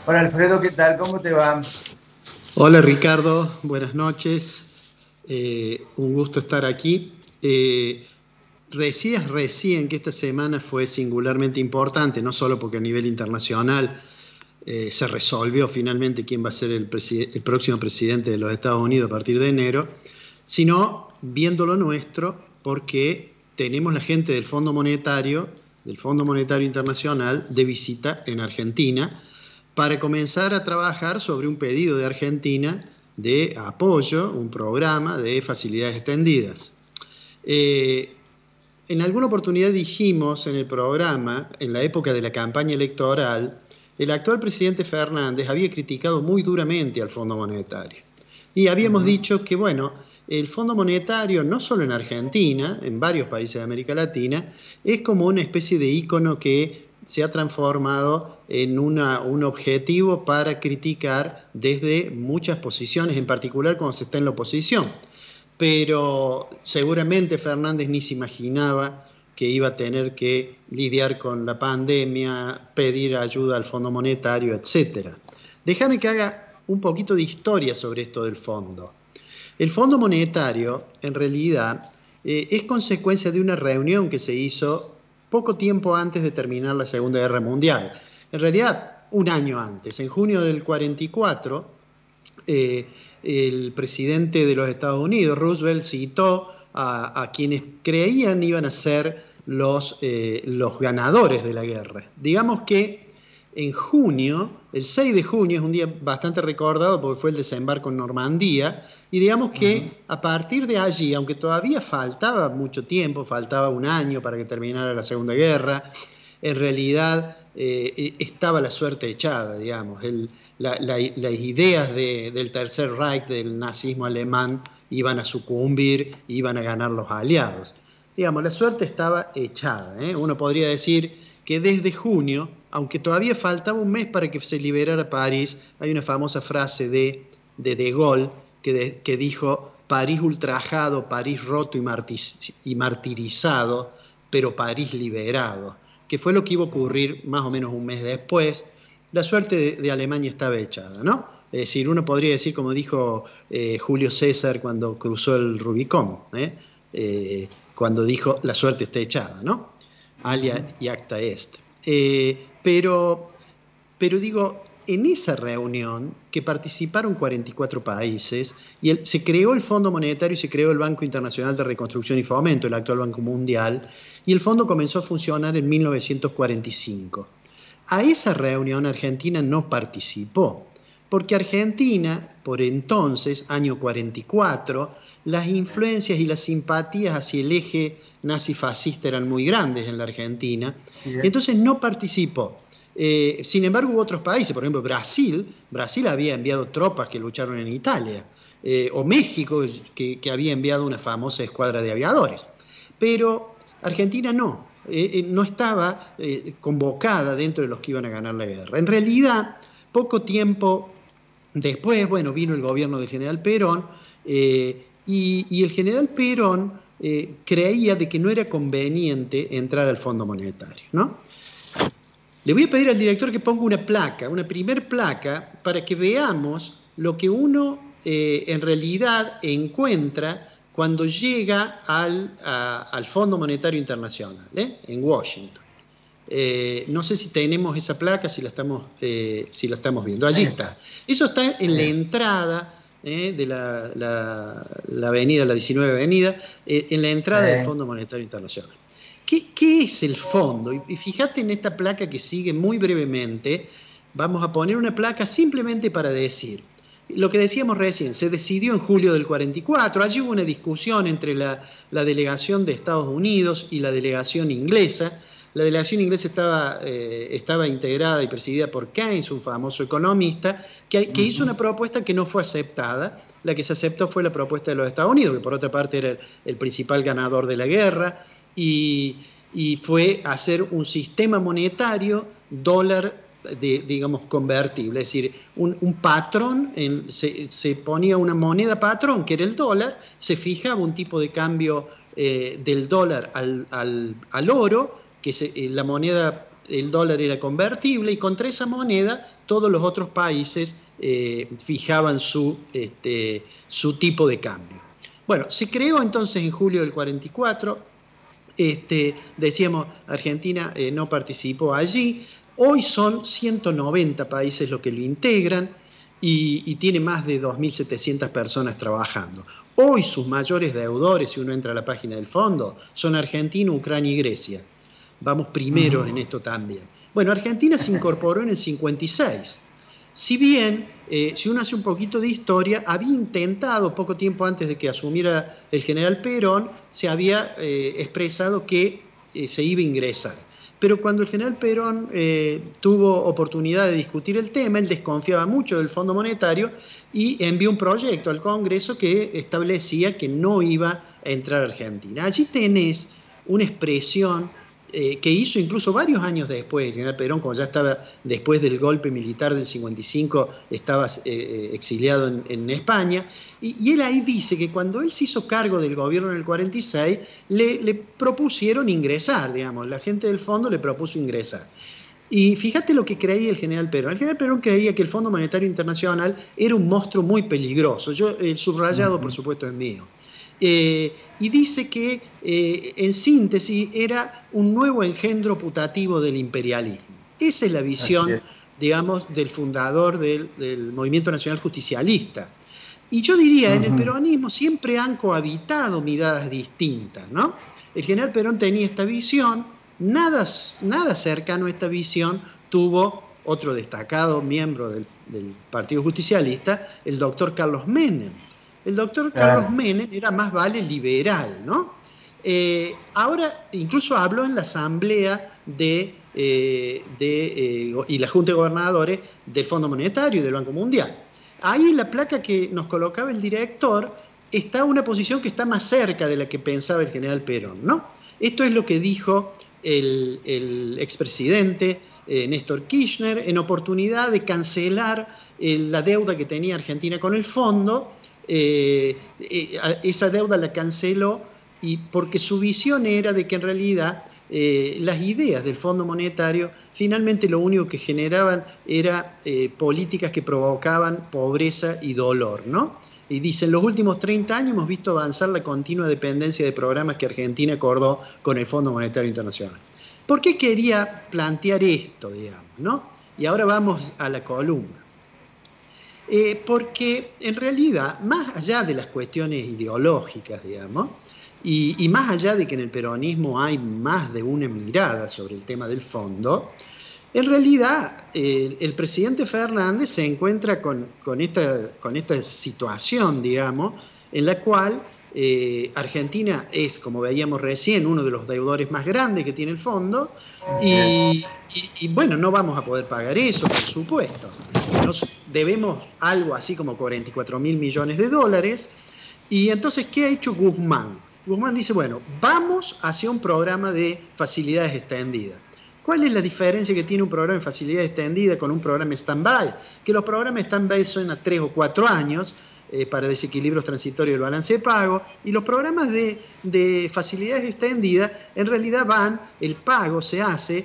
Hola Alfredo, ¿qué tal? ¿Cómo te va? Hola Ricardo, buenas noches. Un gusto estar aquí. Decías recién que esta semana fue singularmente importante, no solo porque a nivel internacional se resolvió finalmente quién va a ser el próximo presidente de los Estados Unidos a partir de enero, sino viendo lo nuestro, porque tenemos la gente del Fondo Monetario Internacional, de visita en Argentina para comenzar a trabajar sobre un pedido de Argentina de apoyo, un programa de facilidades extendidas. Eh, en alguna oportunidad dijimos en el programa, en la época de la campaña electoral, el actual presidente Fernández había criticado muy duramente al Fondo Monetario. Y habíamos Ujú. dicho que, bueno, el Fondo Monetario, no solo en Argentina, en varios países de América Latina, es como una especie de ícono que se ha transformado en un objetivo para criticar desde muchas posiciones, en particular cuando se está en la oposición. Pero seguramente Fernández ni se imaginaba que iba a tener que lidiar con la pandemia, pedir ayuda al Fondo Monetario, etcétera. Déjame que haga un poquito de historia sobre esto del fondo. El Fondo Monetario, en realidad, es consecuencia de una reunión que se hizo poco tiempo antes de terminar la Segunda Guerra Mundial. En realidad, un año antes, en junio del 44, eh, el presidente de los Estados Unidos, Roosevelt, citó a quienes creían iban a ser los ganadores de la guerra. Digamos que en junio, el 6 de junio, es un día bastante recordado porque fue el desembarco en Normandía, y digamos Ujú. que a partir de allí, aunque todavía faltaba mucho tiempo, faltaba un año para que terminara la Segunda Guerra, en realidad estaba la suerte echada, digamos. Las ideas del Tercer Reich, del nazismo alemán, iban a sucumbir, iban a ganar los aliados. Digamos, la suerte estaba echada, ¿eh? Uno podría decir que desde junio, aunque todavía faltaba un mes para que se liberara París, hay una famosa frase de Gaulle que dijo: París ultrajado, París roto y martirizado, pero París liberado, que fue lo que iba a ocurrir más o menos un mes después. La suerte de Alemania estaba echada, ¿no? Es decir, uno podría decir, como dijo Julio César cuando cruzó el Rubicón, cuando dijo: la suerte está echada, ¿no? Ujú. Alia y acta est. Pero digo, en esa reunión que participaron 44 países y se creó el Fondo Monetario y se creó el Banco Internacional de Reconstrucción y Fomento, el actual Banco Mundial, y el fondo comenzó a funcionar en 1945. A esa reunión Argentina no participó, porque Argentina, por entonces, año 44, las influencias y las simpatías hacia el eje nazi-fascista eran muy grandes en la Argentina, Así y es. entonces no participó. Sin embargo, hubo otros países, por ejemplo, Brasil había enviado tropas que lucharon en Italia, o México, que había enviado una famosa escuadra de aviadores. Pero Argentina no estaba convocada dentro de los que iban a ganar la guerra. En realidad, poco tiempo después, bueno, vino el gobierno del general Perón, y el general Perón creía de que no era conveniente entrar al Fondo Monetario, ¿no? Le voy a pedir al director que ponga una placa, una primer placa, para que veamos lo que uno en realidad encuentra cuando llega al Fondo Monetario Internacional, en Washington. No sé si tenemos esa placa, si la estamos viendo. Ahí Allí está. está. Eso está Ahí en la está. entrada de la avenida, la 19 Avenida, en la entrada del Sí. Fondo Monetario Internacional. ¿Qué es el fondo? Y fíjate en esta placa que sigue muy brevemente. Vamos a poner una placa simplemente para decir lo que decíamos recién. Se decidió en julio del 44. Allí hubo una discusión entre la delegación de Estados Unidos y la delegación inglesa. La delegación inglesa estaba integrada y presidida por Keynes, un famoso economista, que hizo Ujú. una propuesta que no fue aceptada. La que se aceptó fue la propuesta de los Estados Unidos, que por otra parte era el principal ganador de la guerra, y fue hacer un sistema monetario dólar, digamos, convertible, es decir, un patrón, se ponía una moneda patrón, que era el dólar, se fijaba un tipo de cambio del dólar al oro, que la moneda el dólar era convertible y contra esa moneda todos los otros países fijaban su tipo de cambio. Bueno, se creó entonces en julio del 44, decíamos, Argentina no participó allí, hoy son 190 países los que lo integran y tiene más de 2.700 personas trabajando. Hoy sus mayores deudores, si uno entra a la página del fondo, son Argentina, Ucrania y Grecia. Vamos primeros en esto también. Bueno, Argentina se incorporó en el 56. Si bien, si uno hace un poquito de historia, había intentado, poco tiempo antes de que asumiera el general Perón, se había expresado que se iba a ingresar. Pero cuando el general Perón tuvo oportunidad de discutir el tema, él desconfiaba mucho del Fondo Monetario y envió un proyecto al Congreso que establecía que no iba a entrar a Argentina. Allí tenés una expresión que hizo incluso varios años después, el general Perón, como ya estaba después del golpe militar del 55, estaba exiliado en España, y él ahí dice que cuando él se hizo cargo del gobierno en el 46, le propusieron ingresar, digamos, la gente del fondo le propuso ingresar. Y fíjate lo que creía el general Perón. El general Perón creía que el Fondo Monetario Internacional era un monstruo muy peligroso. El subrayado, por supuesto, es mío. Y dice que, en síntesis, era un nuevo engendro putativo del imperialismo. Esa es la visión, digamos, del fundador del Movimiento Nacional Justicialista. Y yo diría, en el peronismo siempre han cohabitado miradas distintas, ¿no? El general Perón tenía esta visión, nada cercano a esta visión tuvo otro destacado miembro del Partido Justicialista, el doctor Carlos Menem. El doctor Carlos Menem era más vale liberal, ¿no? Ahora incluso habló en la asamblea y la Junta de Gobernadores del Fondo Monetario y del Banco Mundial. Ahí en la placa que nos colocaba el director está una posición que está más cerca de la que pensaba el general Perón, ¿no? Esto es lo que dijo el expresidente Néstor Kirchner en oportunidad de cancelar la deuda que tenía Argentina con el fondo. Esa deuda la canceló porque su visión era de que en realidad las ideas del Fondo Monetario finalmente lo único que generaban era políticas que provocaban pobreza y dolor, ¿no? Y dice, en los últimos 30 años hemos visto avanzar la continua dependencia de programas que Argentina acordó con el Fondo Monetario Internacional. ¿Por qué quería plantear esto, digamos, ¿no? Y ahora vamos a la columna. Porque en realidad, más allá de las cuestiones ideológicas, digamos, y más allá de que en el peronismo hay más de una mirada sobre el tema del fondo, en realidad el presidente Fernández se encuentra con esta situación, digamos, en la cual Argentina es, como veíamos recién, uno de los deudores más grandes que tiene el fondo, y bueno, no vamos a poder pagar eso, por supuesto. Nos debemos algo así como 44.000 millones de dólares, y entonces, ¿qué ha hecho Guzmán? Guzmán dice, bueno, vamos hacia un programa de facilidades extendidas. ¿Cuál es la diferencia que tiene un programa de facilidades extendidas con un programa stand-by? Que los programas stand-by son a 3 o 4 años, para desequilibrios transitorios del balance de pago, y los programas de facilidades extendidas en realidad el pago se hace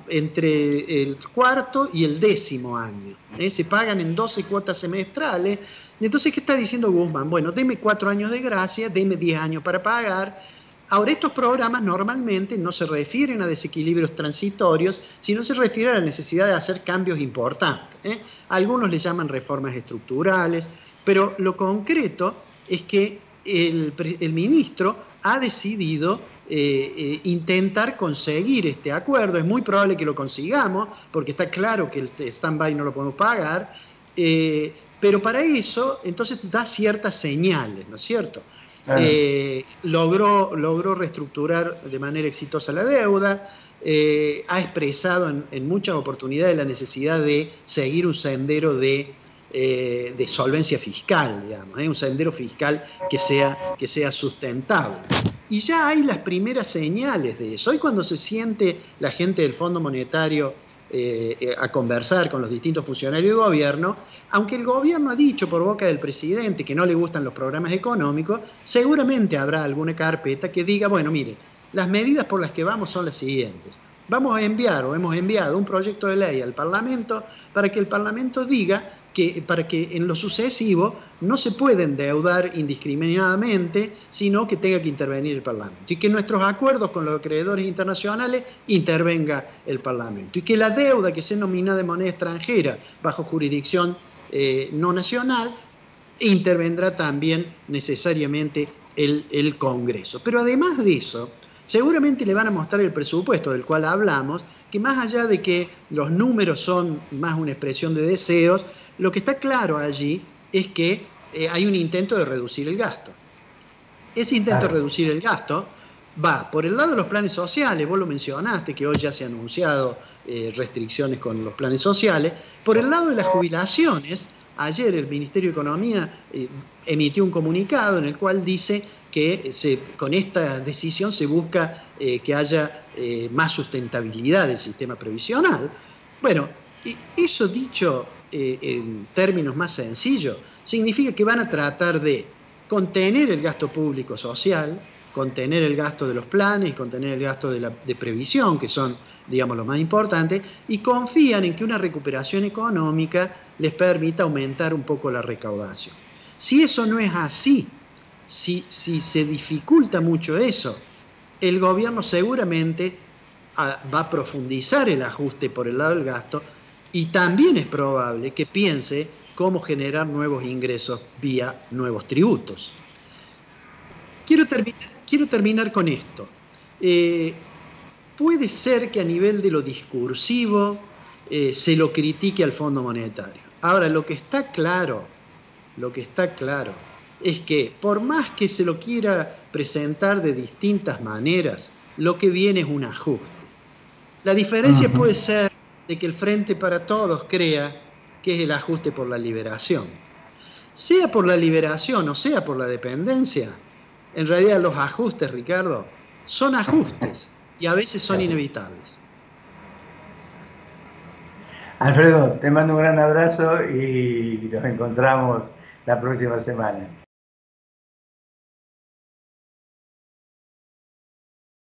entre el cuarto y el 10º año, se pagan en 12 cuotas semestrales. Entonces, ¿qué está diciendo Guzmán? Bueno, deme 4 años de gracia, deme 10 años para pagar. Ahora, estos programas normalmente no se refieren a desequilibrios transitorios, sino se refieren a la necesidad de hacer cambios importantes. Algunos le llaman reformas estructurales, pero lo concreto es que el ministro ha decidido intentar conseguir este acuerdo. Es muy probable que lo consigamos, porque está claro que el stand-by no lo podemos pagar, pero para eso entonces da ciertas señales, ¿no es cierto? Logró reestructurar de manera exitosa la deuda, ha expresado en muchas oportunidades la necesidad de seguir un sendero de solvencia fiscal, digamos, un sendero fiscal que sea sustentable. Y ya hay las primeras señales de eso. Hoy cuando se siente la gente del Fondo Monetario a conversar con los distintos funcionarios de gobierno, aunque el gobierno ha dicho por boca del presidente que no le gustan los programas económicos, seguramente habrá alguna carpeta que diga, bueno, mire, las medidas por las que vamos son las siguientes. vamos a enviar o hemos enviado un proyecto de ley al Parlamento para que el Parlamento diga que para que en lo sucesivo no se puede endeudar indiscriminadamente, sino que tenga que intervenir el Parlamento. Y que en nuestros acuerdos con los acreedores internacionales intervenga el Parlamento. Y que la deuda que se nomina de moneda extranjera bajo jurisdicción no nacional intervendrá también necesariamente el Congreso. Pero además de eso, seguramente le van a mostrar el presupuesto del cual hablamos, que más allá de que los números son más una expresión de deseos, lo que está claro allí es que hay un intento de reducir el gasto. Ese intento de reducir el gasto va por el lado de los planes sociales, vos lo mencionaste, que hoy ya se han anunciado restricciones con los planes sociales, por el lado de las jubilaciones. Ayer el Ministerio de Economía emitió un comunicado en el cual dice que con esta decisión se busca que haya más sustentabilidad del sistema previsional. Bueno, eso dicho en términos más sencillos, significa que van a tratar de contener el gasto público social, contener el gasto de los planes y contener el gasto de previsión, que son, digamos, lo más importante, y confían en que una recuperación económica les permita aumentar un poco la recaudación. Si eso no es así, si se dificulta mucho eso, el gobierno seguramente va a profundizar el ajuste por el lado del gasto y también es probable que piense cómo generar nuevos ingresos vía nuevos tributos. Quiero terminar con esto. Puede ser que a nivel de lo discursivo se lo critique al Fondo Monetario. Ahora, lo que está claro es que por más que se lo quiera presentar de distintas maneras, lo que viene es un ajuste. La diferencia puede ser de que el Frente para Todos crea que es el ajuste por la liberación. Sea por la liberación o sea por la dependencia, en realidad los ajustes, Ricardo, son ajustes y a veces son inevitables. Alfredo, te mando un gran abrazo y nos encontramos la próxima semana.